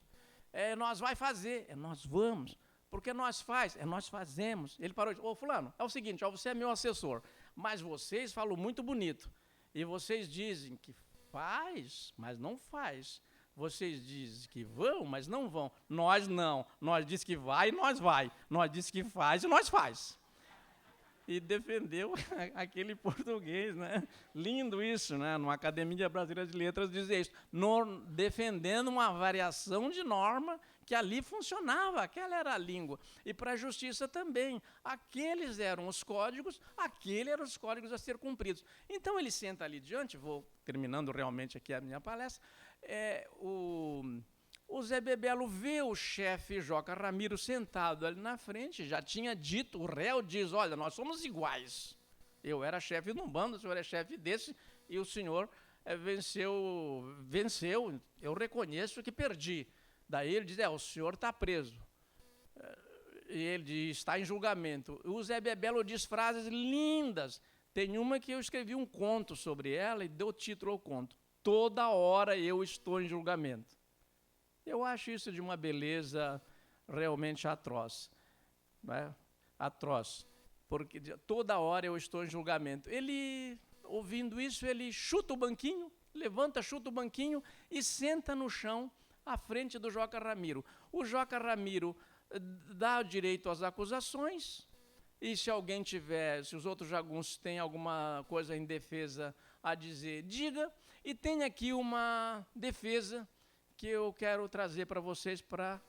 Speaker 2: nós vai fazer, nós vamos, porque nós faz, nós fazemos. Ele parou e disse, ô fulano, é o seguinte, você é meu assessor, mas vocês falam muito bonito, e vocês dizem que faz, mas não faz. Vocês dizem que vão, mas não vão. Nós não. Nós diz que vai e nós vai. Nós diz que faz e nós faz. E defendeu aquele português, né? Lindo isso, né? Numa Academia Brasileira de Letras dizer isso. Defendendo uma variação de norma que ali funcionava, aquela era a língua. E para a justiça também. Aqueles eram os códigos, aqueles eram os códigos a ser cumpridos. Então ele senta ali diante, vou terminando realmente aqui a minha palestra, o Zé Bebelo vê o chefe Joca Ramiro sentado ali na frente, já tinha dito, o réu diz, olha, nós somos iguais. Eu era chefe de um bando, o senhor é chefe desse, e o senhor venceu, eu reconheço que perdi. Daí ele diz, o senhor está preso. E ele diz, está em julgamento. O Zé Bebelo diz frases lindas. Tem uma que eu escrevi um conto sobre ela e deu título ao conto. Toda hora eu estou em julgamento. Eu acho isso de uma beleza realmente atroz. Né? Atroz. Porque toda hora eu estou em julgamento. Ele, ouvindo isso, ele chuta o banquinho, levanta, chuta o banquinho e senta no chão à frente do Joca Ramiro. O Joca Ramiro dá direito às acusações e se alguém tiver, se os outros jagunços têm alguma coisa em defesa a dizer, diga. E tem aqui uma defesa que eu quero trazer para vocês para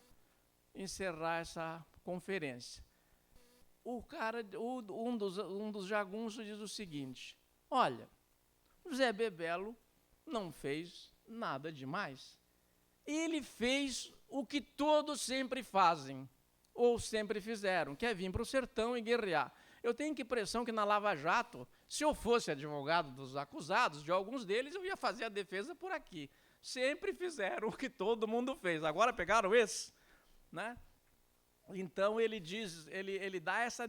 Speaker 2: encerrar essa conferência. Um dos jagunços diz o seguinte, olha, o Zé Bebelo não fez nada demais. Ele fez o que todos sempre fazem, ou sempre fizeram, que é vir para o sertão e guerrear. Eu tenho a impressão que na Lava Jato, se eu fosse advogado dos acusados, de alguns deles, eu ia fazer a defesa por aqui. Sempre fizeram o que todo mundo fez. Agora pegaram esse, né? Então ele diz, ele dá essa,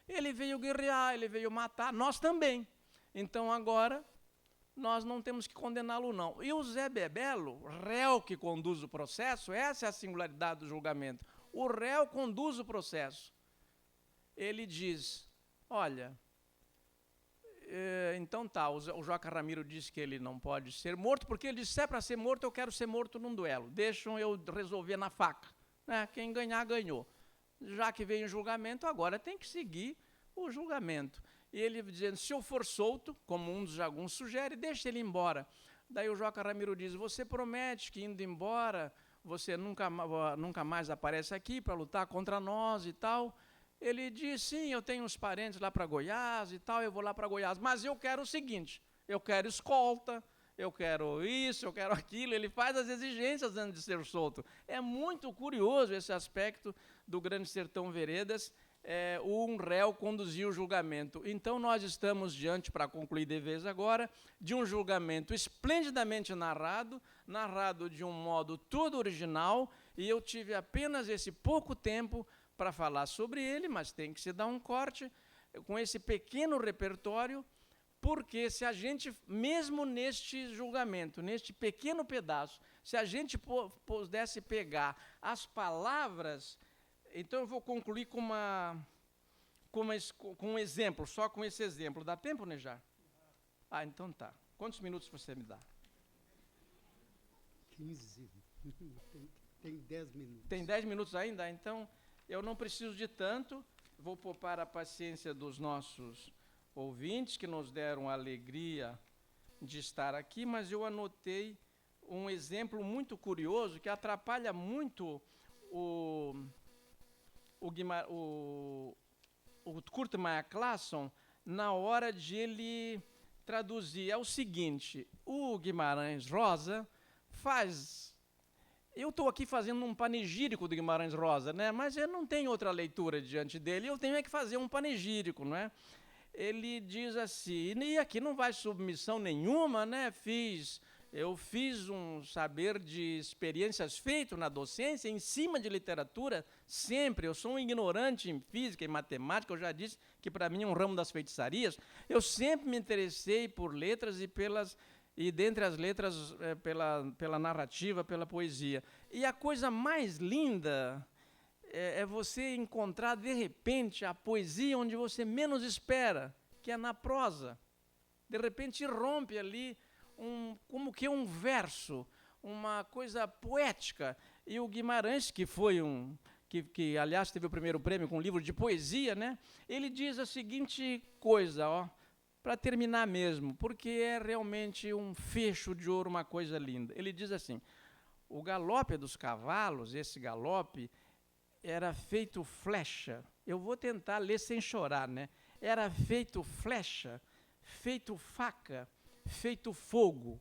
Speaker 2: ele veio guerrear, ele veio matar, nós também. Então agora nós não temos que condená-lo não. E o Zé Bebelo, réu que conduz o processo, essa é a singularidade do julgamento. O réu conduz o processo. Ele diz, olha, então tá, o Joca Ramiro disse que ele não pode ser morto, porque ele disse, se é para ser morto, eu quero ser morto num duelo. Deixam eu resolver na faca. Né? Quem ganhar, ganhou. Já que veio em julgamento, agora tem que seguir o julgamento. E ele dizendo, se eu for solto, como um dos jagunços sugere, deixa ele embora. Daí o Joca Ramiro diz, você promete que indo embora, você nunca mais aparece aqui para lutar contra nós e tal. Ele diz, sim, eu tenho uns parentes lá para Goiás e tal, eu vou lá para Goiás, mas eu quero o seguinte, eu quero escolta, eu quero isso, eu quero aquilo. Ele faz as exigências antes de ser solto. É muito curioso esse aspecto do Grande Sertão Veredas, um réu conduzir o julgamento. Então, nós estamos diante, para concluir de vez agora, de um julgamento esplendidamente narrado de um modo todo original, e eu tive apenas esse pouco tempo para falar sobre ele, mas tem que se dar um corte com esse pequeno repertório, porque se a gente, mesmo neste julgamento, neste pequeno pedaço, se a gente pudesse pegar as palavras. Então, eu vou concluir com um exemplo, só com esse exemplo. Dá tempo, Nejar? Então tá. Quantos minutos você me dá?
Speaker 1: 15. Tem 10 minutos.
Speaker 2: Tem 10 minutos ainda? Então, eu não preciso de tanto. Vou poupar a paciência dos nossos ouvintes, que nos deram a alegria de estar aqui, mas eu anotei um exemplo muito curioso, que atrapalha muito o Kurt Meyer Clason na hora de ele traduzir. É o seguinte, o Guimarães Rosa faz... Eu estou aqui fazendo um panegírico do Guimarães Rosa, né? Mas eu não tenho outra leitura diante dele, eu tenho que fazer um panegírico, não é? Ele diz assim, e aqui não vai submissão nenhuma, né? Eu fiz um saber de experiências feito na docência, em cima de literatura, sempre. Eu sou um ignorante em física e matemática, eu já disse que para mim é um ramo das feitiçarias. Eu sempre me interessei por letras e dentre as letras, pela narrativa, pela poesia. E a coisa mais linda é você encontrar, de repente, a poesia onde você menos espera, que é na prosa. De repente, rompe ali como que um verso, uma coisa poética. E o Guimarães, que foi que aliás, teve o primeiro prêmio com um livro de poesia, né? Ele diz a seguinte coisa, ó, para terminar mesmo, porque é realmente um fecho de ouro, uma coisa linda. Ele diz assim, o galope dos cavalos, esse galope, era feito flecha. Eu vou tentar ler sem chorar, né? Era feito flecha, feito faca, feito fogo.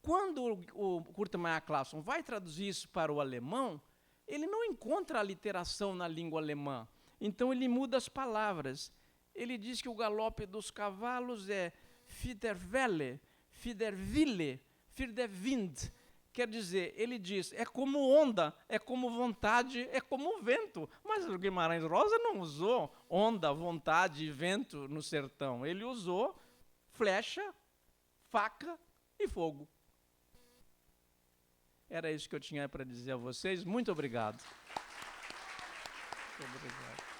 Speaker 2: Quando o Kurt Meyer Clason vai traduzir isso para o alemão, ele não encontra a literação na língua alemã. Então ele muda as palavras. Ele diz que o galope dos cavalos é für der Welle, für der Wille, für der Wind. Quer dizer, ele diz, é como onda, é como vontade, é como vento. Mas o Guimarães Rosa não usou onda, vontade e vento no sertão. Ele usou flecha, faca e fogo. Era isso que eu tinha para dizer a vocês. Muito obrigado. Muito obrigado.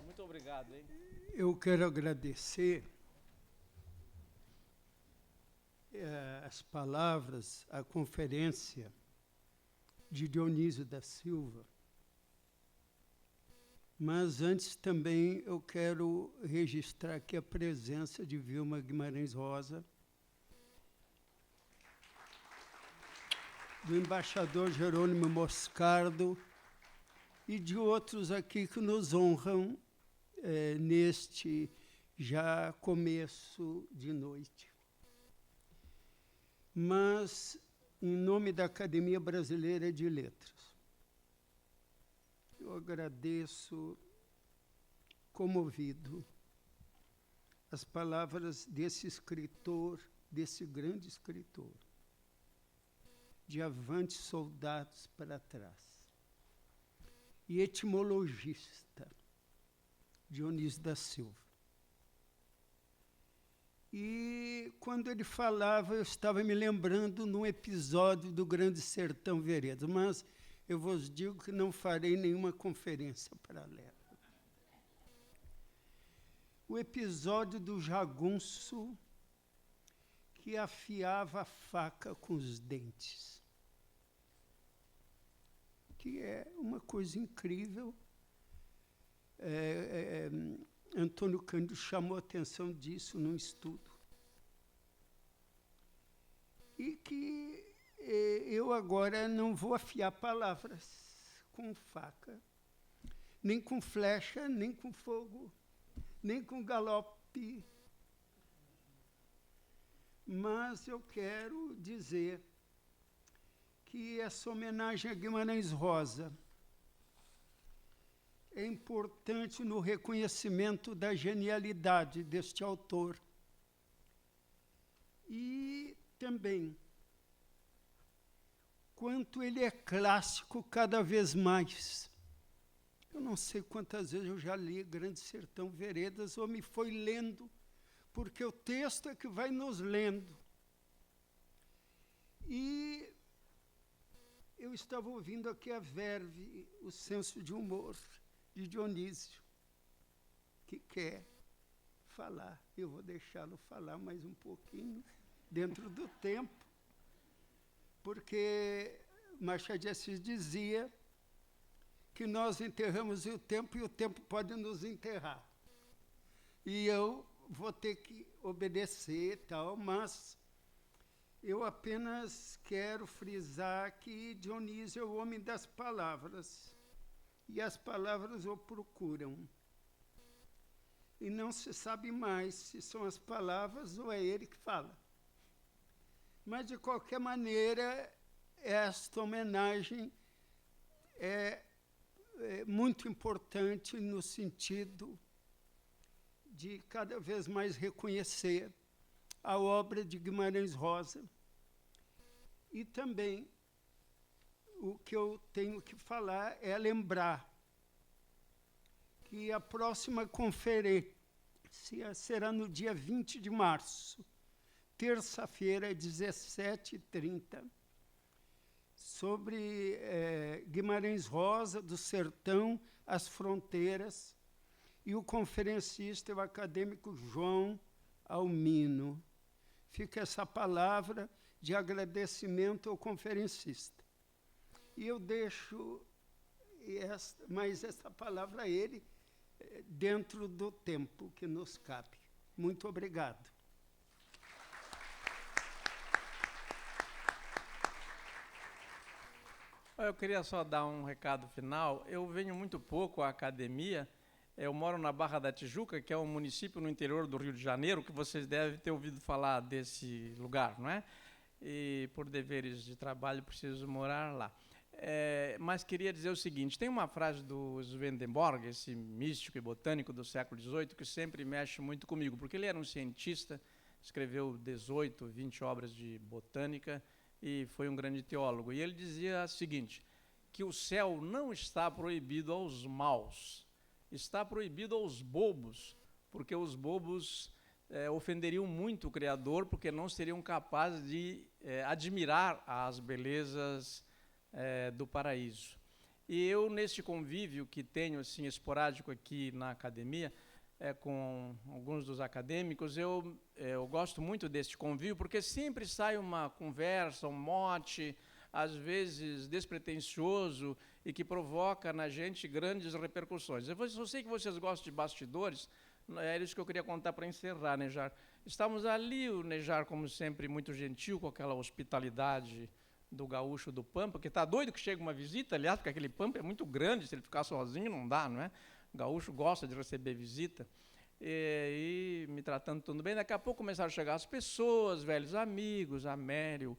Speaker 2: Muito obrigado, hein?
Speaker 1: Eu quero agradecer as palavras, a conferência de Dionísio da Silva. Mas antes também eu quero registrar aqui a presença de Vilma Guimarães Rosa, do embaixador Jerônimo Moscardo e de outros aqui que nos honram neste já começo de noite. Mas, em nome da Academia Brasileira de Letras, eu agradeço, comovido, as palavras desse escritor, desse grande escritor, de avante soldados para trás, e etimologista, Dionísio da Silva. E quando ele falava, eu estava me lembrando num episódio do Grande Sertão Veredas, mas eu vos digo que não farei nenhuma conferência paralela. O episódio do jagunço que afiava a faca com os dentes, que é uma coisa incrível. Antônio Cândido chamou a atenção disso num estudo. E que eu agora não vou afiar palavras com faca, nem com flecha, nem com fogo, nem com galope. Mas eu quero dizer que essa homenagem a Guimarães Rosa é importante no reconhecimento da genialidade deste autor. E também quanto ele é clássico cada vez mais. Eu não sei quantas vezes eu já li Grande Sertão Veredas ou me foi lendo, porque o texto é que vai nos lendo. E eu estava ouvindo aqui a verve, o senso de humor de Dionísio, que quer falar. Eu vou deixá-lo falar mais um pouquinho, dentro do tempo, porque Machado de Assis dizia que nós enterramos o tempo e o tempo pode nos enterrar. E eu vou ter que obedecer, tal, mas eu apenas quero frisar que Dionísio é o homem das palavras, e as palavras o procuram. E não se sabe mais se são as palavras ou é ele que fala. Mas, de qualquer maneira, esta homenagem é muito importante no sentido de cada vez mais reconhecer a obra de Guimarães Rosa. E também o que eu tenho que falar é lembrar que a próxima conferência será no dia 20 de março, terça-feira, 17h30, sobre Guimarães Rosa, do Sertão às Fronteiras, e o conferencista é o acadêmico João Almino. Fica essa palavra de agradecimento ao conferencista. E eu deixo mais essa palavra a ele, dentro do tempo que nos cabe. Muito obrigado.
Speaker 2: Eu queria só dar um recado final. Eu venho muito pouco à academia. Eu moro na Barra da Tijuca, que é um município no interior do Rio de Janeiro, que vocês devem ter ouvido falar desse lugar, não é? E por deveres de trabalho preciso morar lá. Mas queria dizer o seguinte, tem uma frase do Swedenborg, esse místico e botânico do século XVIII, que sempre mexe muito comigo, porque ele era um cientista, escreveu 18, 20 obras de botânica e foi um grande teólogo. E ele dizia o seguinte, que o céu não está proibido aos maus, está proibido aos bobos, porque os bobos ofenderiam muito o Criador, porque não seriam capazes de admirar as belezas do paraíso. E eu, neste convívio que tenho assim, esporádico aqui na academia, com alguns dos acadêmicos, eu gosto muito deste convívio, porque sempre sai uma conversa, um mote, às vezes despretensioso, e que provoca na gente grandes repercussões. Eu sei que vocês gostam de bastidores, é isso que eu queria contar para encerrar, Nejar. Estamos ali, o Nejar, como sempre, muito gentil, com aquela hospitalidade do gaúcho do Pampa, que está doido que chega uma visita, aliás, porque aquele Pampa é muito grande, se ele ficar sozinho não dá, não é? O gaúcho gosta de receber visita, e me tratando tudo bem. Daqui a pouco começaram a chegar as pessoas, velhos amigos, Amério,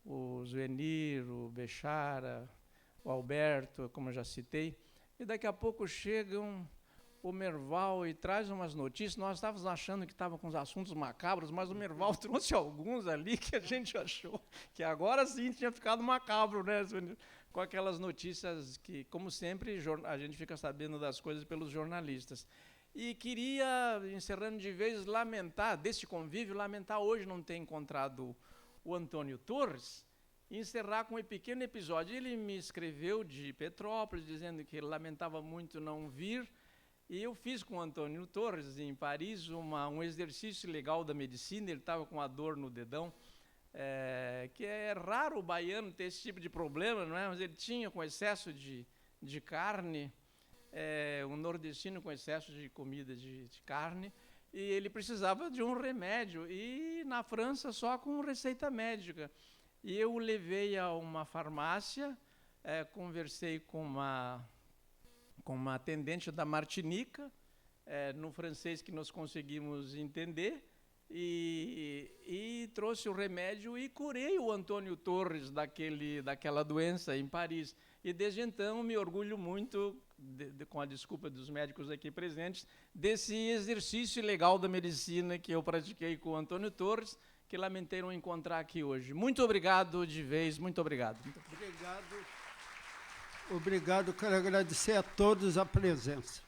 Speaker 2: o Zuenir, o Bechara, o Alberto, como eu já citei, e daqui a pouco chegam o Merval e traz umas notícias. Nós estávamos achando que estava com os assuntos macabros, mas o Merval trouxe alguns ali que a gente achou que agora sim tinha ficado macabro, né? Com aquelas notícias que, como sempre, a gente fica sabendo das coisas pelos jornalistas. E queria, encerrando de vez, lamentar, deste convívio, lamentar hoje não ter encontrado o Antônio Torres, e encerrar com um pequeno episódio. Ele me escreveu de Petrópolis, dizendo que ele lamentava muito não vir, e eu fiz com o Antônio Torres, em Paris, um exercício legal da medicina. Ele estava com uma dor no dedão, que é raro o baiano ter esse tipo de problema, não é? Mas ele tinha com excesso de carne, um nordestino com excesso de comida de carne, e ele precisava de um remédio, e na França só com receita médica. E eu o levei a uma farmácia, conversei com uma atendente da Martinica, no francês que nós conseguimos entender, e trouxe o remédio e curei o Antônio Torres daquela doença em Paris. E desde então me orgulho muito, com a desculpa dos médicos aqui presentes, desse exercício legal da medicina que eu pratiquei com o Antônio Torres, que lamentei não encontrar aqui hoje. Muito obrigado de vez, muito obrigado.
Speaker 1: Obrigado. Obrigado, quero agradecer a todos a presença.